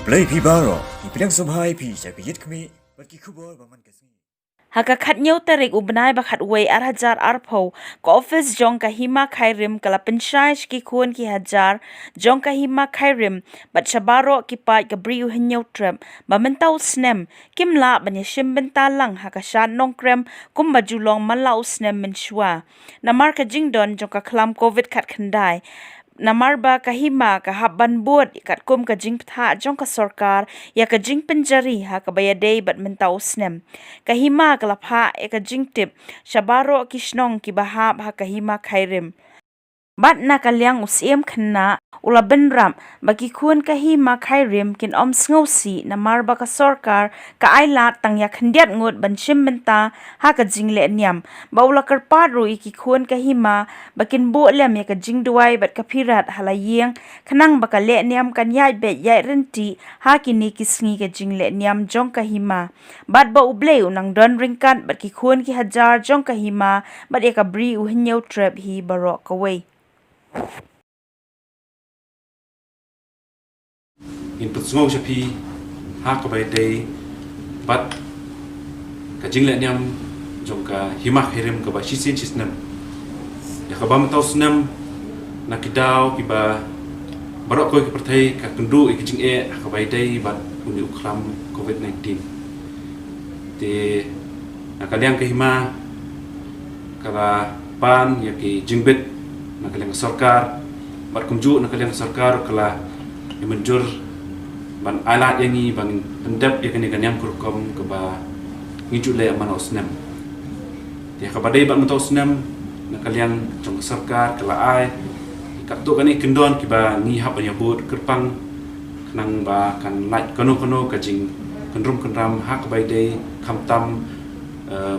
Play Pibaro, Ipidang Subhai Pi, Shakiyit Kmi, but Kikubo, Baman Kasi. Haka khatnyau tarik ubnai ba khatway hajar arpo ko office jong kahima khairim kala penshai ki kun ki hajar jong kahima khairim bat shabaro ki pai ka briu hinyau trem ba mentau snem kimla banya shim bentalang haka shan nong krem kum bajulong malau snem menshwa namar ka jingdon jong ka klam covid khat khandai namarba kahima ka habban buat kat kum ka jing ptha jong ka sarkar ya ka jing penjari ha ka bayadei bat mentau snem kahima kalapha e ka jing tip shabaro kishnong ki bahab ha kahima khairim bat na kalyang usiem khanna ula benram baki khun kahima khairim kin om sngosi na marba ka sarkar ka aila tangya khandiat ngot banshim benta ha ka jingle nyam baula karpa ru iki khun kahima bakin bo lem ya ka jingduai bat ka phirat halayeng khanang baka le nyam kan yai be yai renti ha kini kisngi ka jingle nyam jong kahima bat ba uble unang don ringkat bat ki khun ki hajar jong kahima bat ya ka bri u hinyau trap hi barok away input sngau shapi ha ka bai dei bat ka jingle nyam jong ka himak hirim ka ba shisin shisnam ya ka bam taw snam na kidau ki ba barok ko ki perthai ka kundu ki jing e ka bai dei bat uni ukram covid 19 te na kalyang ka hima kala pan ya ki jingbet na kalyang sarkar bat kumju na kalyang sarkar kala menjur ban alat yang ni ban pendap ya kini kanyam kurkom ke ba ngiju le man osnam dia ka badai ban mata osnam na kalyang jong sarkar kala ai kak tu kani kendon ki ba ngi hap nya bud kerpang nang ba kan lait kono ka jing kendrum kendram hak bai dei khamtam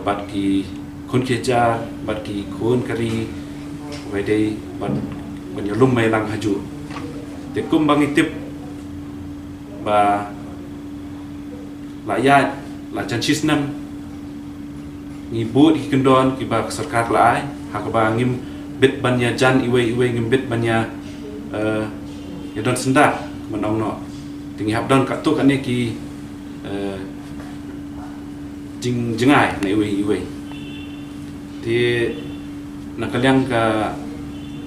bat ki kun keja bat ki kun kari bai dei bat penyelum mai lang haju te kum bang itip ba layat la chanchis nam ni bud ki kendon ki ba sarkar lai hak ba ngim bit banya jan iwe ngim bit banya ya don senda menong no tingi hab don katuk ane ki jengai na iwe ti nakalyang ka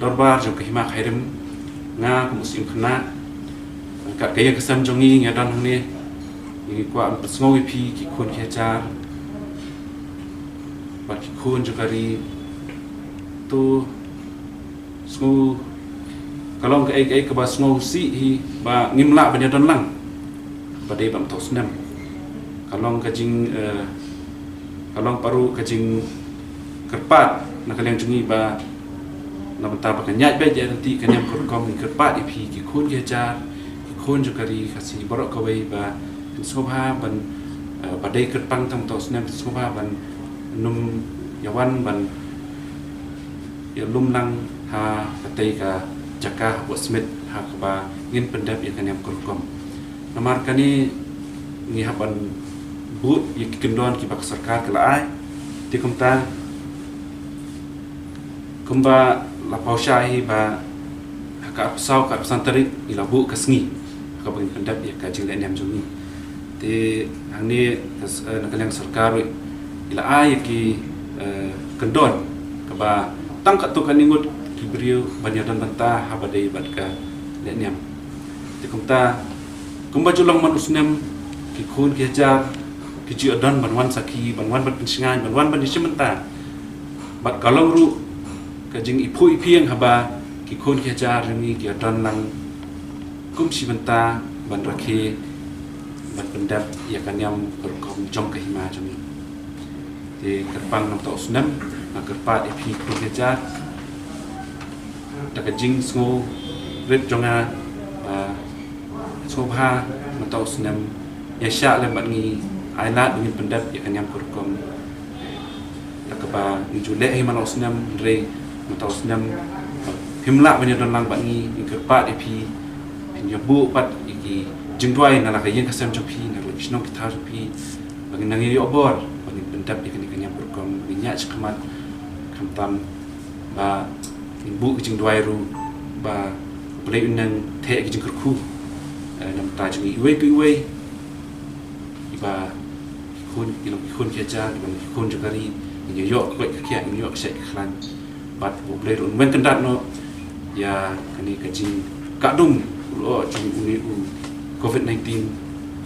dorbar jong kahima khairim nga ku musim khna kat kaya kesam jongi ngadan hne ni kwa sngowi pi ki khun khechar ba ki khun jokari tu sngu kalong ka ai ka ba sngo si hi ba ngimla banya don lang ba dei bam tos nam kalong ka jing kalong paru ka jing kerpat nakalyang jongi ba na banta ba kanyat ba je nanti kanyam kurkom ni kerpat ipi ki khun khechar khun jokari khasi borok kawai ba sobha ban badai kerpang tam tos nem sobha ban num yawan ban ya lumlang ha katai ka jaka wasmit ha ba ngin pendap ya kanyam kurkom namar kani ni haban but ya kendon ki bak sarkar kala ai ti kumta kumba la paushai ba ka apsau ka santarik ilabu kasngi ka bang pendap ya ka jinglen yam jongi te angni nakalang sarkar ila ay ki kendon ka ba tang ka to kaningut ki brio banyadan banta ha badai bat ka lenyam te kumta kumba julong manusnem ki khun ki hajar ki ji adan banwan saki banwan bat pensingan banwan ban disimenta bat kalong ru ka jing ipui piang haba ki khun ki hajar ni ki adan lang kum sibenta ban rakhe ban pendap ya kanyam perkom jong kahima jongi te kerpang nam to sunam na kerpat ipi khun ki hajar tak jing sngo rit jonga sobha nam to sunam ya sha le ban ngi ailat ngin pendap ya kanyam perkom tak ba ni jule hi man sunam re nam to sunam himla banya don lang ban ngi kerpat ipi ya bu pat iki jingdwai na la kayen kasam jopi na ro shnong kitar pi bagi nangi obor bagi pendap ikani kanya berkom binya chkamat kamtam ba bu jingdwai ru ba play unan the ki jingkurku nam ta jung iwe iba kun keja kun jagari ni yo ko kia ni yo se khlan bat boble run wen kendat no ya kani kajing kadung lo jung uni covid-19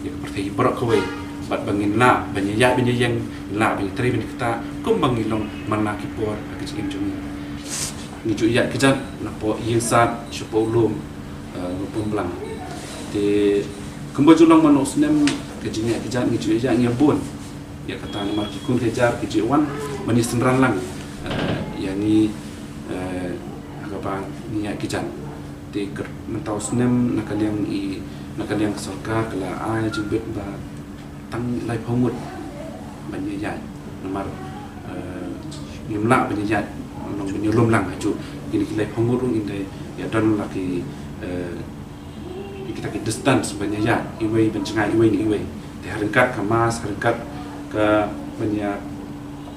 ya seperti berak kowe bat bangin la banyaya yang la bany tri ben kita kum bangin long mana kipor kajing jung ni ju ya kejan na po yin sat shupo lum ngupum blang te kumbo julong manos nem kajing ya kejan ni ju ya ngabun ya kata nama kikun kejar kejiwan manis senran lang yani agaba ni ya kijan te mentau snem nakaliang sorka kala ai jubet ba tang lai phomut banyaya nomor nimla banyaya nong benyolom lang aju gini lai phomut rung inde ya dan laki kita distance banyaya iwe bencengai iwe ni iwe te harengkat kamas harengkat ke banyak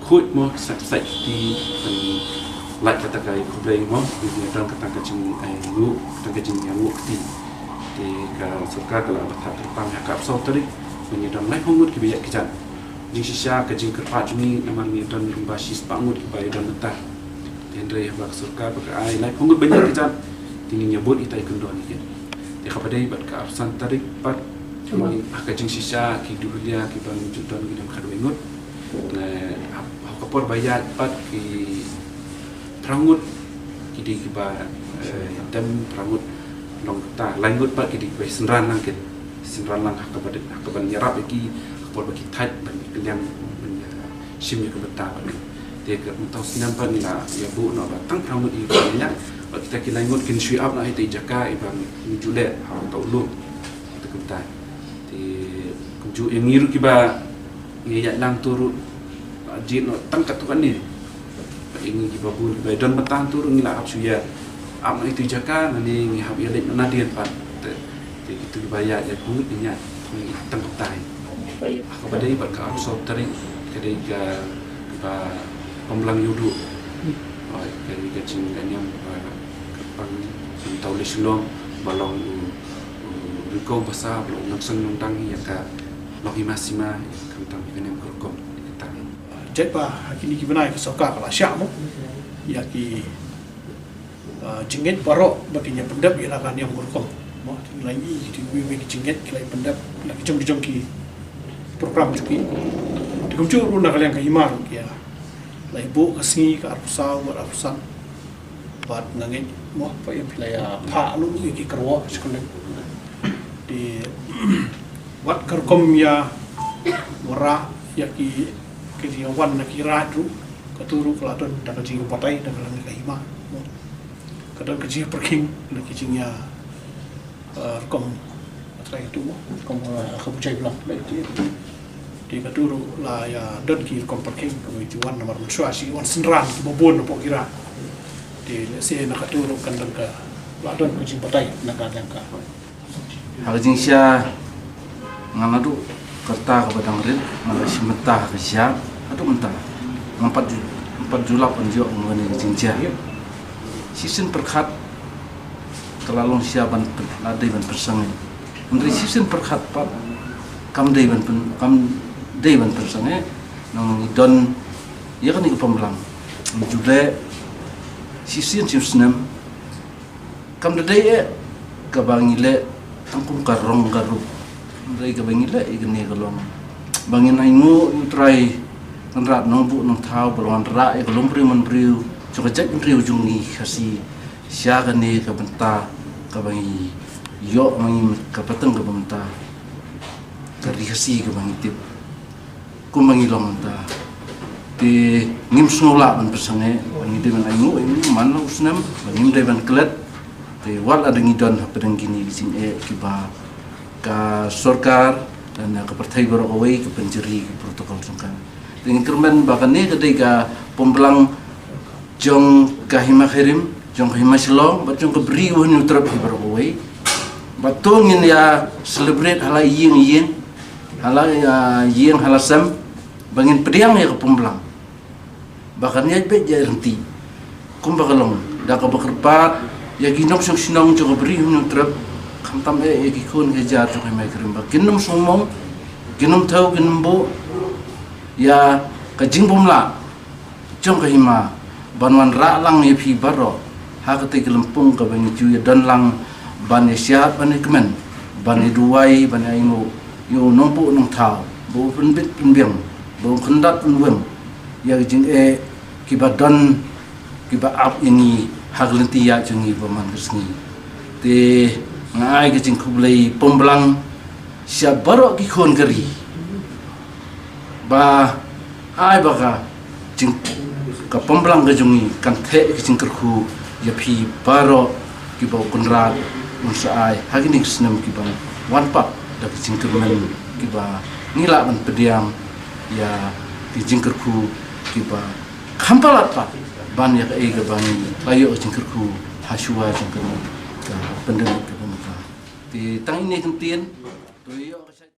kuat mo sakit di lat kata kai kublai mo di dalam kata kacing ayu kata kacing yang waktu di ke surga kalau bertak terbang hakap sauteri menyedam lai hongut kibiak kijan di sisa kacing kerpat ni nama ni dan basis pangut kibai dan mentah hendrai bak surga bak ai lai hongut banyak kijan tinggi nyebut itai kendon ni di kapadai bat ka absan tarik pat kajing sisa ki dulia ki bang judan ki dam khadwe ngut na kapor bayat pat ki prangut ki di ba dam prangut long ta langut pat ki di ba senran lang kaban yarap ki kapor bagi tat ban kenyang sim ki beta ban te ka mutaw sinam pan la ya bu no tang prangut i nya kita ki langut kin shui up na hite jaka ibang jule ha ta ulu ta kunta ju yang ngiru kiba ngiyak lang turu jin no tangkat tu kan ni ini kiba bun kiba don betang turu ngila hap suya am itu jaka nani ngihap yalik nadian pat te itu bayar ya pungut nya tangkat tai aku badai bat ka so tari kadai ga kiba pemblang yudu kadai ga cing yang kapang taulis long balong riko basa belum nakseng nundang ya ka lohi masima kantang dengan kurkom kita jetpa kini kibana ke soka kala syamu ya ki jingit baro baginya pendap ya kan yang kurkom mo lagi di wi jingit kila pendap lagi jong ki program juki di kumcu runa kalian ka himar ya lai bu kasni ka arsa wa arsan bat ngangit mo pa yang pilaya pa lu ki kerwa sekolah di wat kerkom ya wara ya ki wan na kira tu katuru kelaton dan kecing patai dan kalang kahima kadang kecing perking dan kecingnya kom atrai tu kom kabucai belah itu di katuru lah ya dan ki kom perking kemudian nomor suasi wan senran bobon pok kira di se na katuru kandang ka ladon kecing patai na kadang ka Hajing sia ngamadu kerta ke badang rin ngala simeta ke sia atu mentah 4 julap penjok ngene jinja season perkhat kelalong sia ban ladai ban persang menteri season perkhat pat kam dei ban persang nang idon ya kan iku pembelang jule season jusnem kam dei ke bangile tangkum karong garu dari ke bangila igni kalong bangin aingu try nrat nombu nong thau balon ra e kalong pri man priu chokajak priu jungi khasi sia gani ka benta ka bangi yo mangi ka pateng ka benta ka khasi ka bangi tip ku mangi long ta ti ngim snola ban persange bangi de man aingu ini man lo usnam bangim de ban klet te wal ada ngidon pedang gini di sini kiba ka sorkar dan ka partai berowai ke penjeri ke protokol sungkan dengan kerman bahkan ni ketika pembelang jong kahima khirim jong kahima silong bat jong kebri wahnu terap berowai batungin ya celebrate hala ying hala ying hala sam bangin pediang ya ke pembelang bahkan ya be jarenti kum bakalong da ka bakerpat ya ginok sing sinong jo beri hun trap kamtam ki khun ke jar jong mai krim ba kinum sumong kinum thau kinum bo ya ka jingbom la jong ka hima banwan ra lang ye phi baro ha ka te kelempung ka bang ju ya dan lang ban ye siat ban ye kemen ban ye duai ban ye ngo yo nompu nong thau bo pun bit pun biang bo khendat pun weng ya jing ki ba dan ki ba ap ini haglenti ya jengi baman kesni te ngai ke jing kublai pomblang sia baro ki khon gari ba ai ba ka jing ka pomblang ke jungi kan the ki jing kerku ya phi baro ki ba kunrat unsa ai hagini snem ki ba wan pa da ki jing kermen ki ba ngila ban pediam ya ki jing kerku ki ba khampalat pa ban ya ke ga ban ayo jing kerku hasua jing kerku ka pendem ke pemuka ti tang ini kentien tu yo